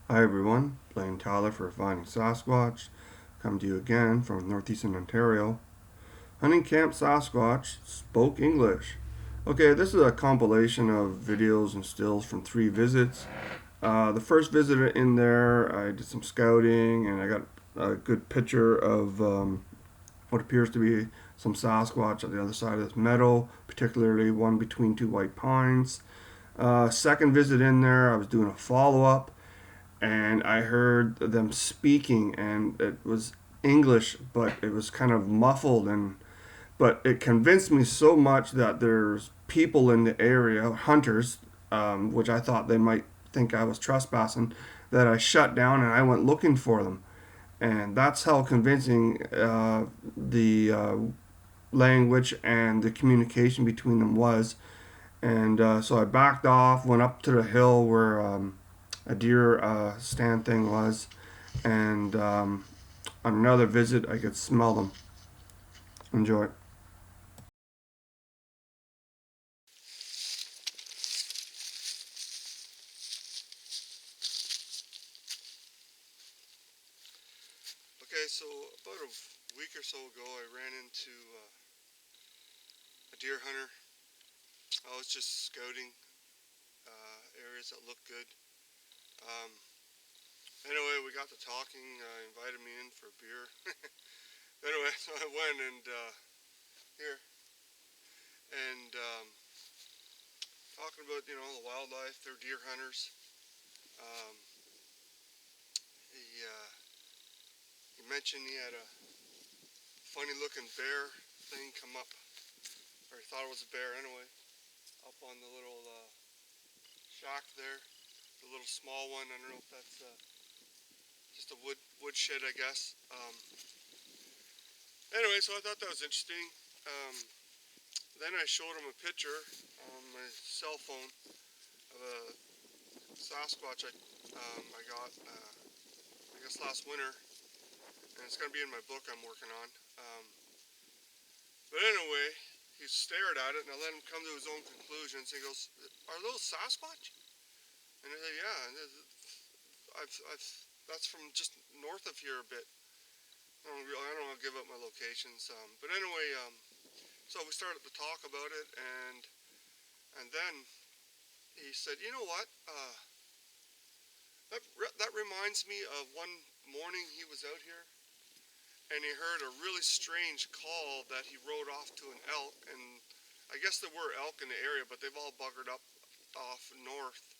Hi everyone, Blayne Tyler for Finding Sasquatch. Come to you again from northeastern Ontario. Hunting Camp Sasquatch spoke English. Okay, this is a compilation of videos and stills from 3 visits. The first visit in there, I did some scouting and I got a good picture of what appears to be some Sasquatch at the other side of this meadow, particularly one between two white pines. Second visit in there, I was doing a follow up and I heard them speaking, and it was English, but it was kind of muffled, and but it convinced me so much that there's people in the area, hunters, which I thought they might think I was trespassing, that I shut down and I went looking for them, and that's how convincing the language and the communication between them was. And so I backed off, went up to the hill where a deer stand thing was, and on another visit, I could smell them. Enjoy. Okay, so about a week or so ago, I ran into a deer hunter. I was just scouting areas that looked good. Um, anyway, we got to talking. Invited me in for a beer. Anyway, so I went and here and talking about the wildlife. They're deer hunters. Um, he mentioned he had a funny looking bear thing come up, or he thought it was a bear anyway, up on the little shack there, the little small one. I don't know if that's just a woodshed, I guess. Anyway, so I thought that was interesting. Um, then I showed him a picture on my cell phone of a Sasquatch I got, I guess last winter, and it's gonna be in my book I'm working on. But anyway, he stared at it, and I let him come to his own conclusions. He goes, "Are those Sasquatch?" And I said, "Yeah." And that's from just north of here a bit. I don't want to give up my locations. But anyway, so we started to talk about it, and then he said, "You know what? That reminds me of one morning he was out here, and he heard a really strange call that he rode off to an elk, and I guess there were elk in the area, but they've all buggered up off north.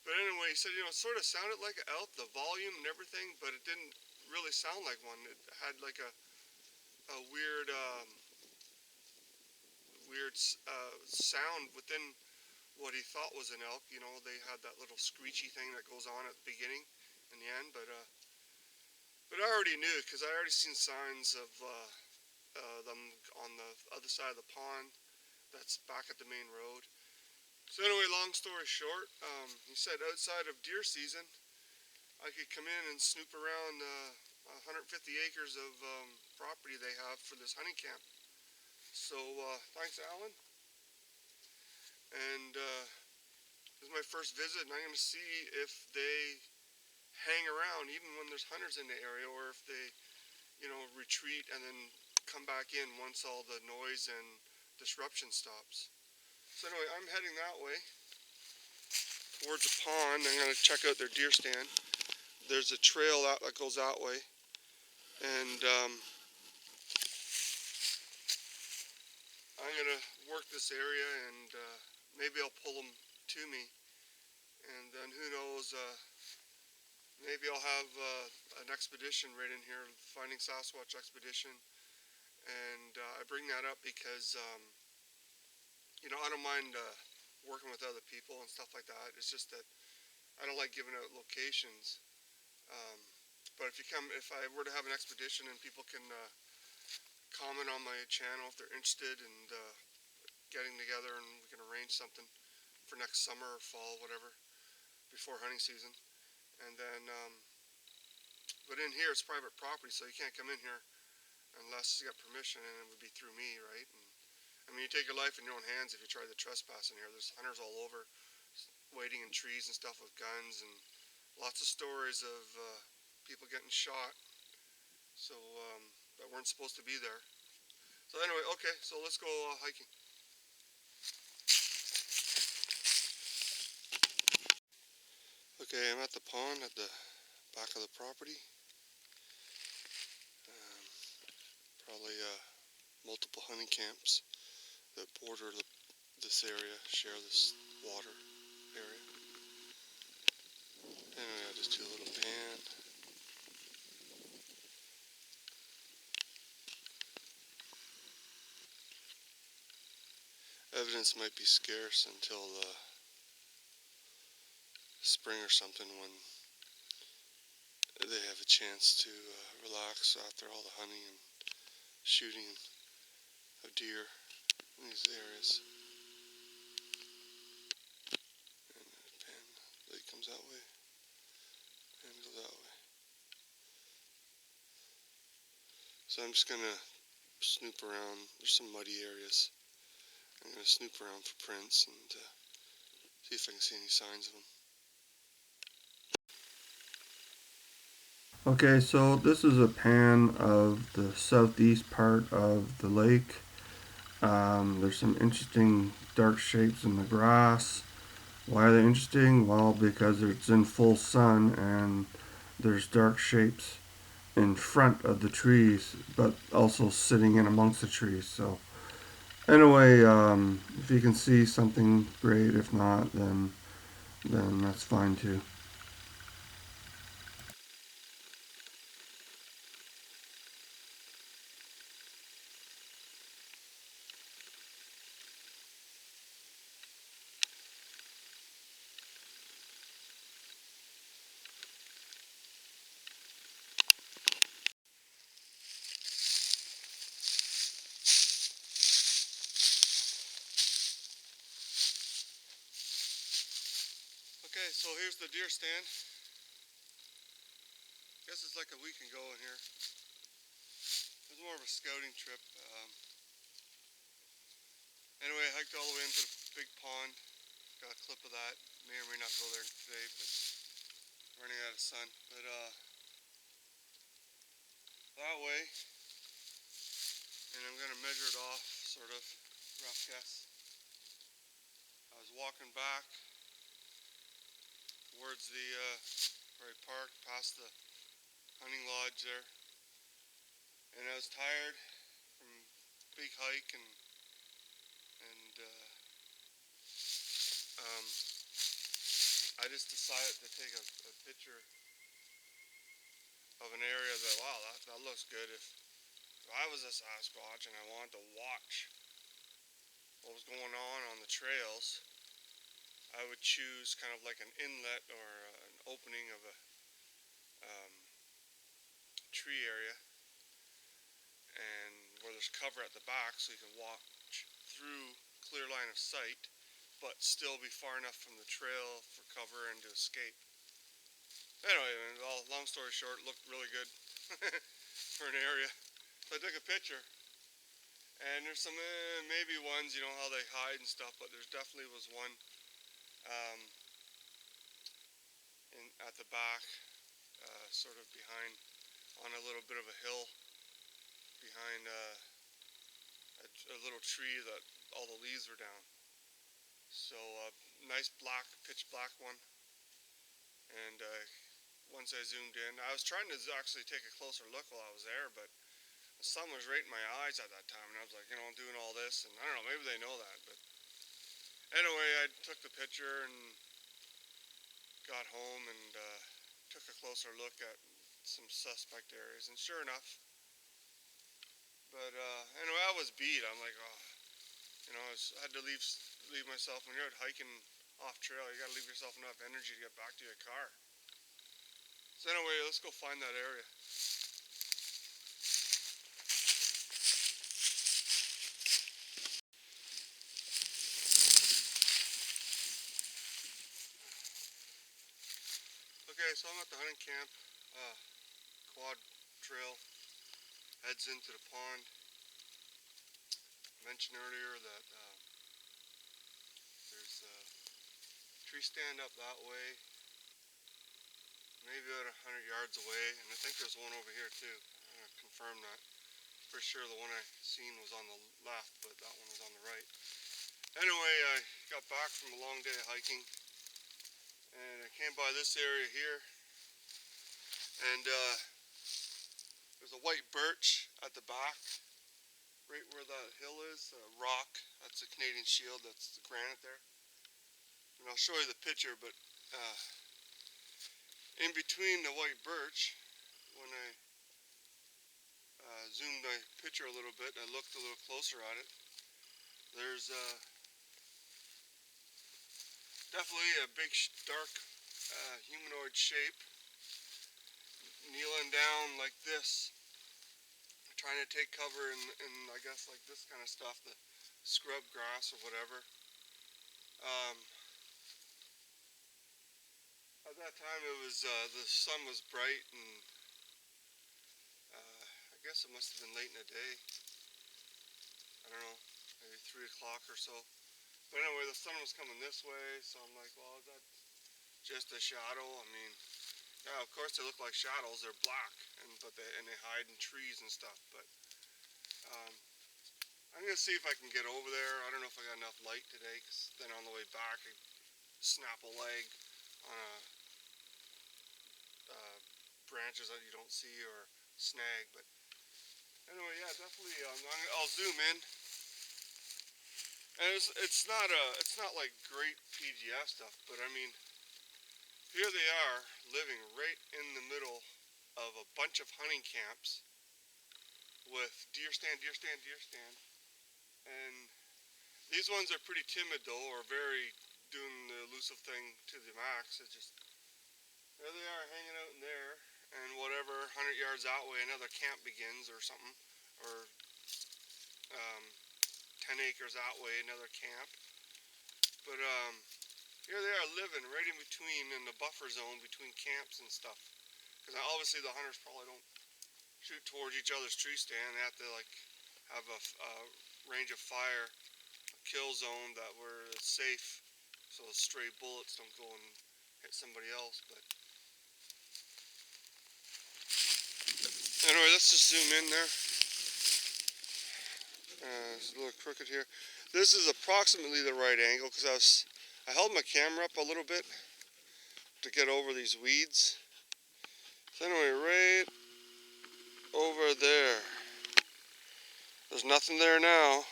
But anyway, he said, it sort of sounded like an elk, the volume and everything, but it didn't really sound like one. It had like a weird sound within what he thought was an elk. They had that little screechy thing that goes on at the beginning and the end, but I already knew because I already seen signs of them on the other side of the pond. That's back at the main road. So anyway, long story short, he said outside of deer season, I could come in and snoop around 150 acres of property they have for this hunting camp. So thanks, Alan. And this is my first visit, and I'm going to see if they hang around even when there's hunters in the area, or if they, retreat and then come back in once all the noise and disruption stops. So anyway, I'm heading that way towards the pond. I'm going to check out their deer stand. There's a trail that goes that way, and I'm going to work this area, and maybe I'll pull them to me, and then who knows, maybe I'll have an expedition right in here, Finding Sasquatch expedition. And I bring that up because I don't mind working with other people and stuff like that. It's just that I don't like giving out locations. Um, but if I were to have an expedition, and people can comment on my channel if they're interested in getting together, and we can arrange something for next summer or fall, whatever, before hunting season. And then, but in here it's private property, so you can't come in here unless you got permission, and it would be through me, right? And I mean, you take your life in your own hands if you try to trespass in here. There's hunters all over, waiting in trees and stuff with guns and Lots of stories of people getting shot, so that weren't supposed to be there. So anyway, okay, so let's go hiking. Okay, I'm at the pond at the back of the property. Probably multiple hunting camps that border this area, share this water area. Anyway, I'll just do a little pan. Evidence might be scarce until spring or something, when they have a chance to relax after all the hunting and shooting of deer in these areas. And the pan light comes that way and go that way. So I'm just gonna snoop around. There's some muddy areas. I'm gonna snoop around for prints and see if I can see any signs of them. Okay, so this is a pan of the southeast part of the lake. There's some interesting dark shapes in the grass. Why are they interesting? Well, because it's in full sun and there's dark shapes in front of the trees, but also sitting in amongst the trees. So anyway, if you can see something, great. If not, then that's fine too. Okay, so here's the deer stand. Guess it's like a week ago in here. It was more of a scouting trip. Anyway, I hiked all the way into the big pond. Got a clip of that. May or may not go there today, but running out of sun. But that way, and I'm gonna measure it off, sort of, rough guess. I was walking back towards the Prairie Park, past the hunting lodge there, and I was tired from big hike, and I just decided to take a picture of an area that, wow, that looks good. If I was a Sasquatch and I wanted to watch what was going on the trails, I would choose kind of like an inlet or an opening of a tree area, and where there's cover at the back, so you can watch through clear line of sight, but still be far enough from the trail for cover and to escape. Anyway, long story short, it looked really good for an area. So I took a picture, and there's some maybe ones, you know how they hide and stuff, but there definitely was one at the back, sort of behind, on a little bit of a hill behind a little tree that all the leaves were down. So nice black, pitch black one. And once I zoomed in, I was trying to actually take a closer look while I was there, but the sun was right in my eyes at that time, and I was like, I'm doing all this, and I don't know, maybe they know that, but anyway, I took the picture and got home and took a closer look at some suspect areas, and sure enough, but anyway, I was beat. I'm like, oh, I had to leave myself. When you're out hiking off trail, you gotta leave yourself enough energy to get back to your car. So anyway, let's go find that area. Okay, so I'm at the hunting camp, quad trail, heads into the pond. I mentioned earlier that there's a tree stand up that way. maybe about 100 yards away, and I think there's one over here too. I'm gonna confirm that. Pretty sure the one I seen was on the left, but that one was on the right. Anyway, I got back from a long day of hiking, and I came by this area here, and there's a white birch at the back, right where that hill is, rock. That's a Canadian Shield. That's the granite there. And I'll show you the picture, but in between the white birch, when I zoomed my picture a little bit and I looked a little closer at it, there's definitely a big, dark humanoid shape kneeling down like this, trying to take cover in I guess like this kind of stuff, the scrub grass or whatever. At that time it was the sun was bright, and I guess it must have been late in the day. I don't know, maybe 3 o'clock or so. But anyway, the sun was coming this way, so I'm like, well, is that just a shadow? I mean, yeah, of course they look like shadows. They're black, and they hide in trees and stuff. But I'm gonna see if I can get over there. I don't know if I got enough light today, because then on the way back I snap a leg on branches that you don't see or snag. But anyway, yeah, definitely. I'll zoom in. And it's not like great PGF stuff, but I mean, here they are living right in the middle of a bunch of hunting camps with deer stand, and these ones are pretty timid though, or very doing the elusive thing to the max. It's just, there they are hanging out in there, and whatever 100 yards that way another camp begins or something, or 10 acres that way another camp. But here they are living right in between, in the buffer zone between camps and stuff. Because obviously the hunters probably don't shoot towards each other's tree stand. They have to like have a range of fire, a kill zone that where it's safe, so the stray bullets don't go and hit somebody else. But anyway, let's just zoom in there. It's a little crooked here. This is approximately the right angle, because I held my camera up a little bit to get over these weeds. So anyway, right over there. There's nothing there now.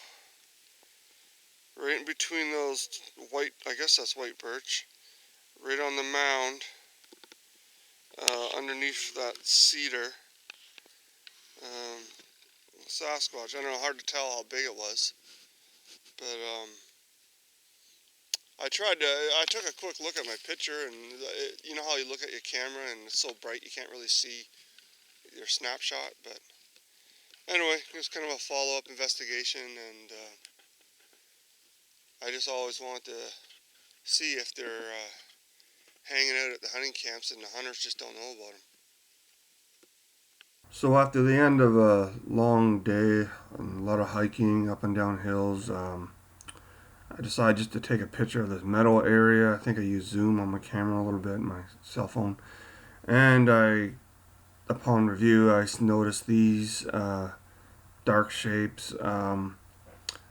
Right in between those white, I guess that's white birch. Right on the mound, underneath that cedar. Sasquatch. I don't know, hard to tell how big it was. But I took a quick look at my picture, and you know how you look at your camera and it's so bright you can't really see your snapshot. But anyway, it was kind of a follow-up investigation, and I just always want to see if they're hanging out at the hunting camps and the hunters just don't know about them. So after the end of a long day and a lot of hiking up and down hills, I decided just to take a picture of this meadow area. I think I used zoom on my camera a little bit, my cell phone. And upon review, I noticed these dark shapes, and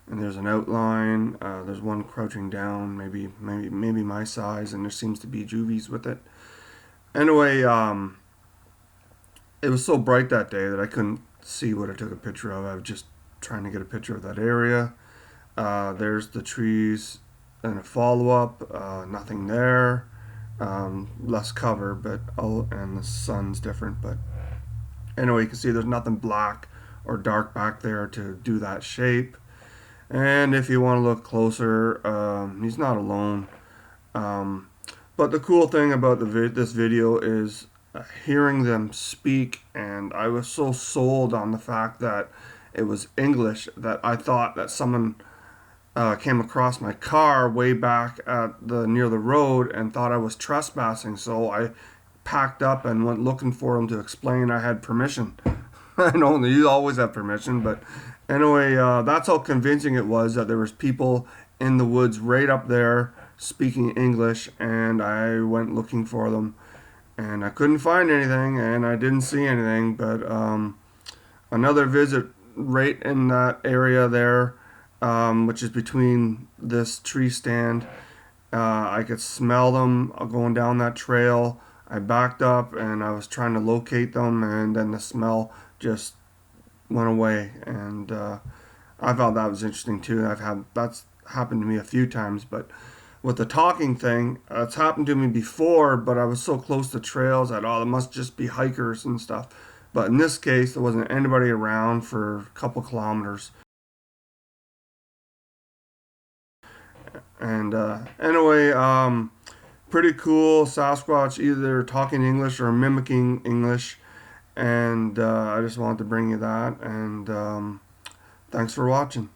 there's an outline. There's one crouching down, maybe my size, and there seems to be juvies with it. Anyway, it was so bright that day that I couldn't see what I took a picture of. I was just trying to get a picture of that area. There's the trees and a follow-up. Nothing there. Less cover, but and the sun's different. But anyway, you can see there's nothing black or dark back there to do that shape. And if you want to look closer, he's not alone. But the cool thing about this video is hearing them speak, and I was so sold on the fact that it was English that I thought that someone came across my car way back at near the road and thought I was trespassing. So I packed up and went looking for him to explain I had permission. I know you always have permission, but anyway, that's how convincing it was that there was people in the woods right up there speaking English, and I went looking for them. and I couldn't find anything, and I didn't see anything. But another visit right in that area there, which is between this tree stand. I could smell them going down that trail. I backed up and I was trying to locate them, and then the smell just went away. And I thought that was interesting too. That's happened to me a few times, but with the talking thing, it's happened to me before. But I was so close to trails that it must just be hikers and stuff. But in this case, there wasn't anybody around for a couple kilometers. And anyway, pretty cool Sasquatch, either talking English or mimicking English. And I just wanted to bring you that. And thanks for watching.